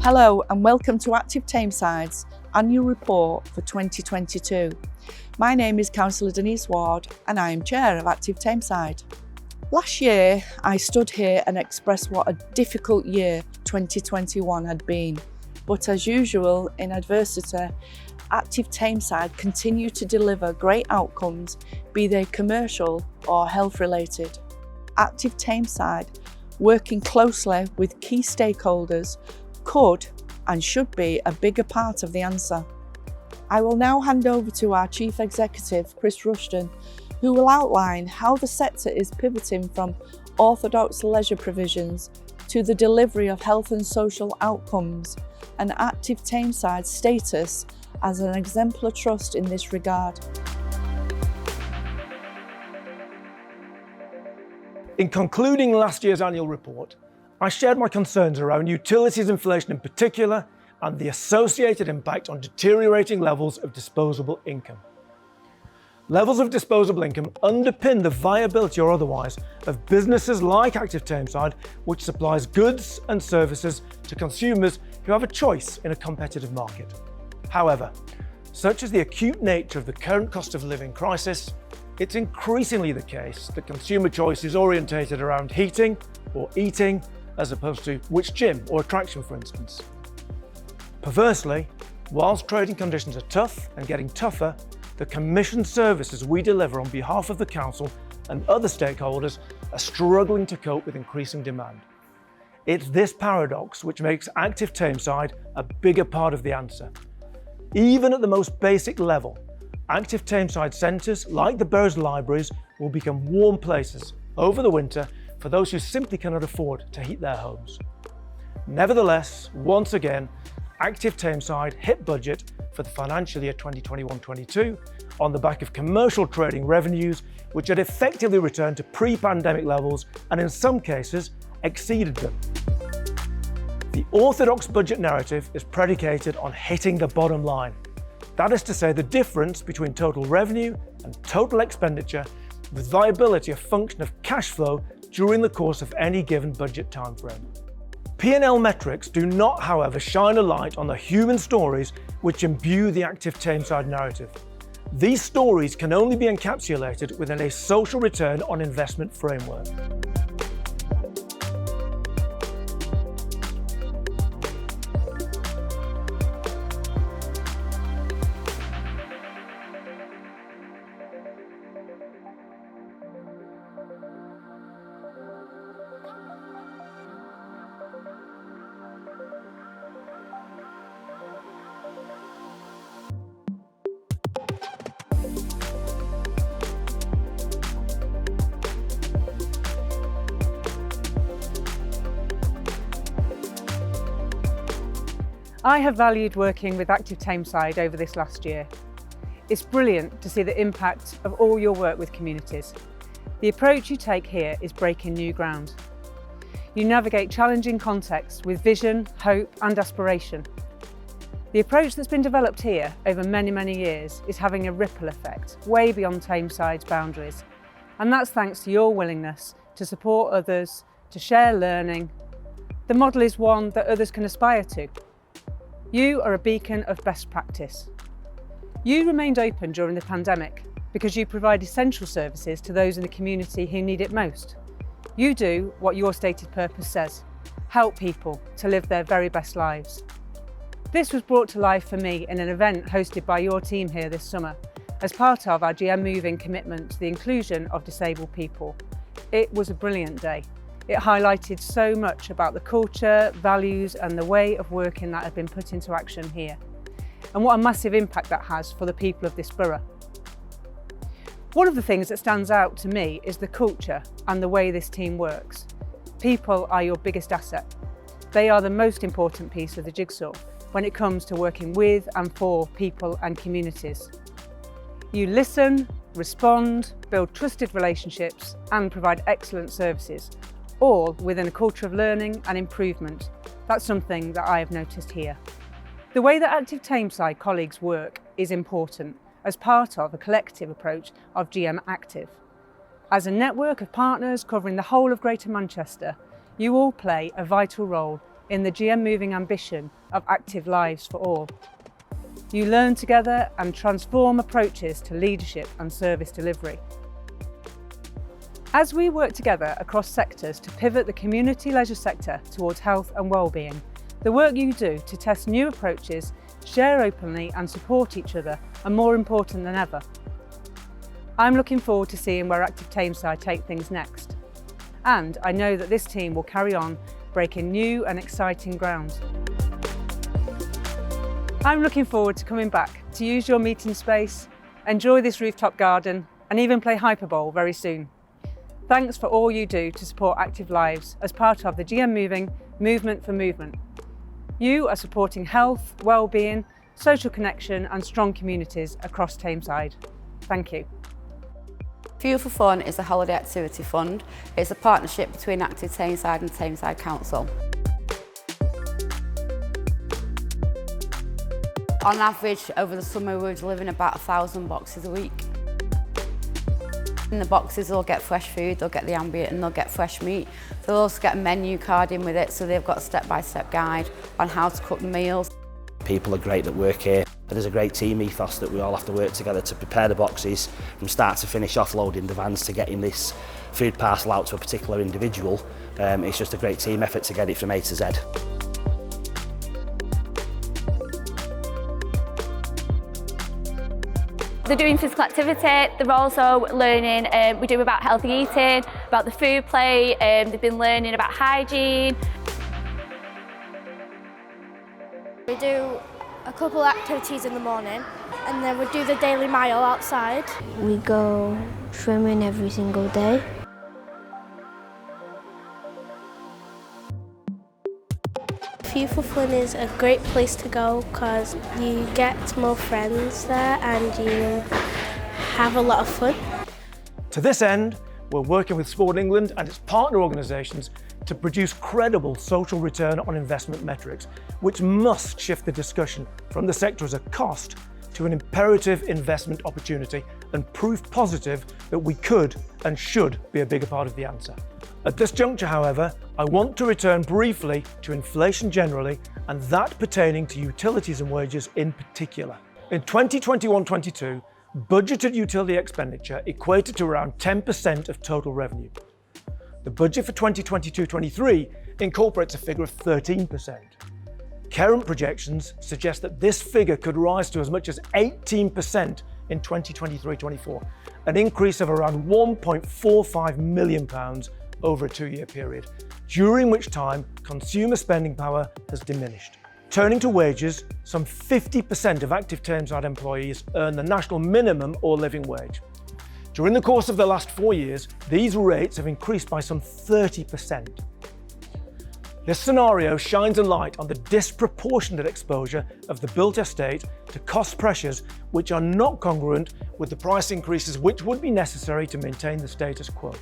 Hello and welcome to Active Tameside's annual report for 2022. My name is Councillor Denise Ward and I am Chair of Active Tameside. Last year I stood here and expressed what a difficult year 2021 had been, but as usual in adversity, Active Tameside continued to deliver great outcomes, be they commercial or health related. Active Tameside, working closely with key stakeholders, could and should be a bigger part of the answer. I will now hand over to our Chief Executive, Chris Rushton, who will outline how the sector is pivoting from orthodox leisure provisions to the delivery of health and social outcomes, and Active Tameside's status as an exemplar trust in this regard. In concluding last year's annual report, I shared my concerns around utilities inflation in particular and the associated impact on deteriorating levels of disposable income. Levels of disposable income underpin the viability or otherwise of businesses like Active Tameside, which supplies goods and services to consumers who have a choice in a competitive market. However, such is the acute nature of the current cost of living crisis, it's increasingly the case that consumer choice is orientated around heating or eating, as opposed to which gym or attraction, for instance. Perversely, whilst trading conditions are tough and getting tougher, the commissioned services we deliver on behalf of the council and other stakeholders are struggling to cope with increasing demand. It's this paradox which makes Active Tameside a bigger part of the answer. Even at the most basic level, Active Tameside centres, like the borough's libraries, will become warm places over the winter for those who simply cannot afford to heat their homes. Nevertheless, once again, Active Tameside hit budget for the financial year 2021-22 on the back of commercial trading revenues, which had effectively returned to pre-pandemic levels and in some cases exceeded them. The orthodox budget narrative is predicated on hitting the bottom line. That is to say, the difference between total revenue and total expenditure, with viability a function of cash flow during the course of any given budget timeframe. P&L metrics do not, however, shine a light on the human stories which imbue the Active Tameside narrative. These stories can only be encapsulated within a social return on investment framework. I have valued working with Active Tameside over this last year. It's brilliant to see the impact of all your work with communities. The approach you take here is breaking new ground. You navigate challenging contexts with vision, hope and aspiration. The approach that's been developed here over many years is having a ripple effect way beyond Tameside's boundaries. And that's thanks to your willingness to support others, to share learning. The model is one that others can aspire to. You are a beacon of best practice. You remained open during the pandemic because you provide essential services to those in the community who need it most. You do what your stated purpose says, help people to live their very best lives. This was brought to life for me in an event hosted by your team here this summer as part of our GM Moving commitment to the inclusion of disabled people. It was a brilliant day. It highlighted so much about the culture, values and the way of working that had been put into action here, and what a massive impact that has for the people of this borough. One of the things that stands out to me is the culture and the way this team works. People are your biggest asset. They are the most important piece of the jigsaw when it comes to working with and for people and communities. You listen, respond, build trusted relationships and provide excellent services, all within a culture of learning and improvement. That's something that I have noticed here. The way that Active Tameside colleagues work is important as part of a collective approach of GM Active. As a network of partners covering the whole of Greater Manchester, you all play a vital role in the GM Moving ambition of active lives for all. You learn together and transform approaches to leadership and service delivery. As we work together across sectors to pivot the community leisure sector towards health and wellbeing, the work you do to test new approaches, share openly and support each other are more important than ever. I'm looking forward to seeing where Active Tameside take things next. And I know that this team will carry on breaking new and exciting ground. I'm looking forward to coming back to use your meeting space, enjoy this rooftop garden and even play Hyperbole very soon. Thanks for all you do to support active lives as part of the GM Moving Movement for Movement. You are supporting health, wellbeing, social connection and strong communities across Tameside. Thank you. Fuel for Fun is a holiday activity fund. It's a partnership between Active Tameside and Tameside Council. On average, over the summer, we're delivering about 1,000 boxes a week. In the boxes, they'll get fresh food, they'll get the ambient and they'll get fresh meat. They'll also get a menu card in with it, so they've got a step-by-step guide on how to cook the meals. People are great that work here. There's a great team ethos that we all have to work together to prepare the boxes from start to finish, offloading the vans to getting this food parcel out to a particular individual. It's just a great team effort to get it from A to Z. They're doing physical activity, they're also learning, we do about healthy eating, about the food plate, they've been learning about hygiene. We do a couple of activities in the morning and then we do the daily mile outside. We go swimming every single day. Fuel for Fun is a great place to go because you get more friends there and you have a lot of fun. To this end, we're working with Sport England and its partner organisations to produce credible social return on investment metrics, which must shift the discussion from the sector as a cost to an imperative investment opportunity and proof positive that we could and should be a bigger part of the answer. At this juncture, however, I want to return briefly to inflation generally and that pertaining to utilities and wages in particular. In 2021-22, budgeted utility expenditure equated to around 10% of total revenue. The budget for 2022-23 incorporates a figure of 13%. Current projections suggest that this figure could rise to as much as 18% in 2023-24, an increase of around £1.45 million over a 2-year period, during which time consumer spending power has diminished. Turning to wages, some 50% of Active Tameside employees earn the national minimum or living wage. During the course of the last 4 years, these rates have increased by some 30%. This scenario shines a light on the disproportionate exposure of the built estate to cost pressures which are not congruent with the price increases which would be necessary to maintain the status quo.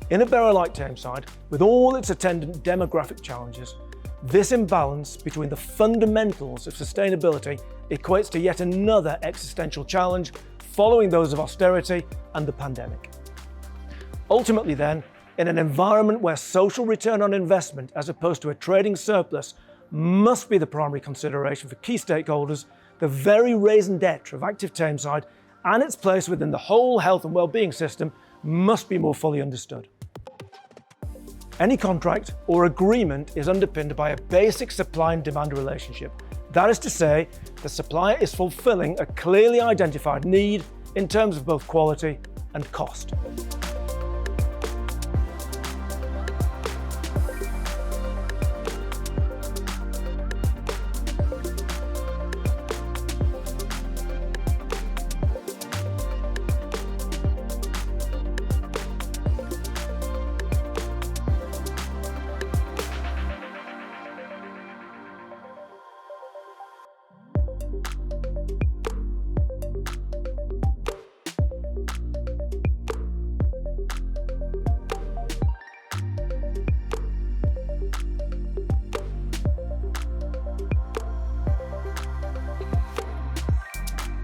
In a borough like Tameside, with all its attendant demographic challenges, this imbalance between the fundamentals of sustainability equates to yet another existential challenge following those of austerity and the pandemic. Ultimately then, in an environment where social return on investment as opposed to a trading surplus must be the primary consideration for key stakeholders, the very raison d'etre of Active Tameside and its place within the whole health and wellbeing system must be more fully understood. Any contract or agreement is underpinned by a basic supply and demand relationship. That is to say, the supplier is fulfilling a clearly identified need in terms of both quality and cost.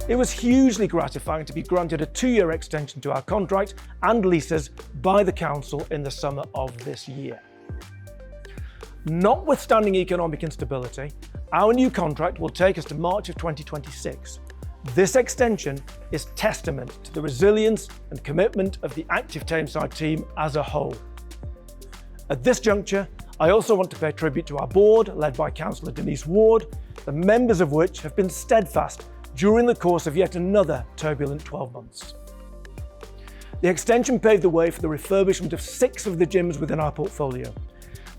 It was hugely gratifying to be granted a 2-year extension to our contract and leases by the council in the summer of this year. Notwithstanding economic instability, our new contract will take us to March of 2026. This extension is testament to the resilience and commitment of the Active Tameside team as a whole. At this juncture, I also want to pay tribute to our board, led by Councillor Denise Ward, the members of which have been steadfast during the course of yet another turbulent 12 months. The extension paved the way for the refurbishment of 6 of the gyms within our portfolio.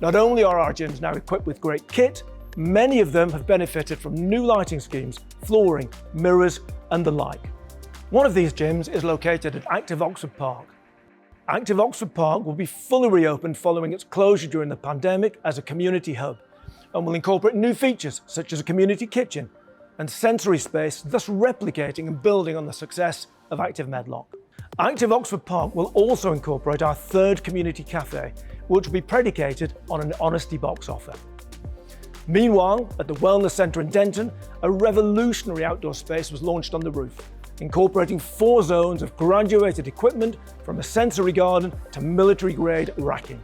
Not only are our gyms now equipped with great kit, many of them have benefited from new lighting schemes, flooring, mirrors, and the like. One of these gyms is located at Active Oxford Park. Active Oxford Park will be fully reopened following its closure during the pandemic as a community hub, and will incorporate new features such as a community kitchen and sensory space, thus replicating and building on the success of Active Medlock. Active Oxford Park will also incorporate our 3rd community cafe, which will be predicated on an honesty box offer. Meanwhile, at the Wellness Centre in Denton, a revolutionary outdoor space was launched on the roof, incorporating 4 zones of graduated equipment from a sensory garden to military-grade racking.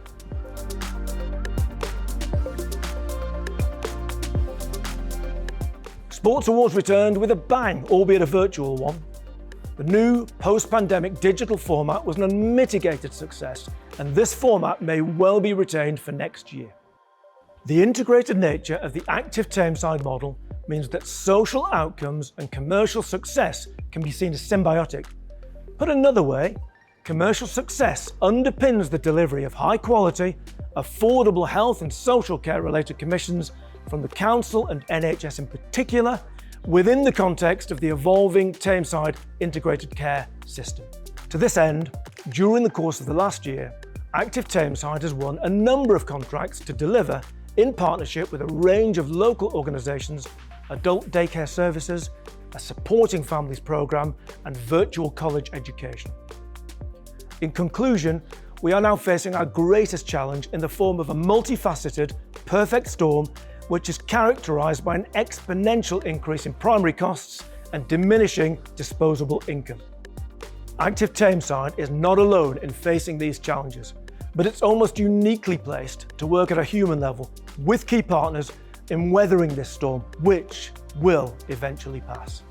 Sports Awards returned with a bang, albeit a virtual one. The new post-pandemic digital format was an unmitigated success, and this format may well be retained for next year. The integrated nature of the Active Tameside model means that social outcomes and commercial success can be seen as symbiotic. Put another way, commercial success underpins the delivery of high-quality, affordable health and social care-related commissions from the Council and NHS in particular, within the context of the evolving Tameside integrated care system. To this end, during the course of the last year, Active Tameside has won a number of contracts to deliver, in partnership with a range of local organisations, adult daycare services, a supporting families programme and virtual college education. In conclusion, we are now facing our greatest challenge in the form of a multifaceted, perfect storm which is characterised by an exponential increase in primary costs and diminishing disposable income. Active Tameside is not alone in facing these challenges, but it's almost uniquely placed to work at a human level with key partners in weathering this storm, which will eventually pass.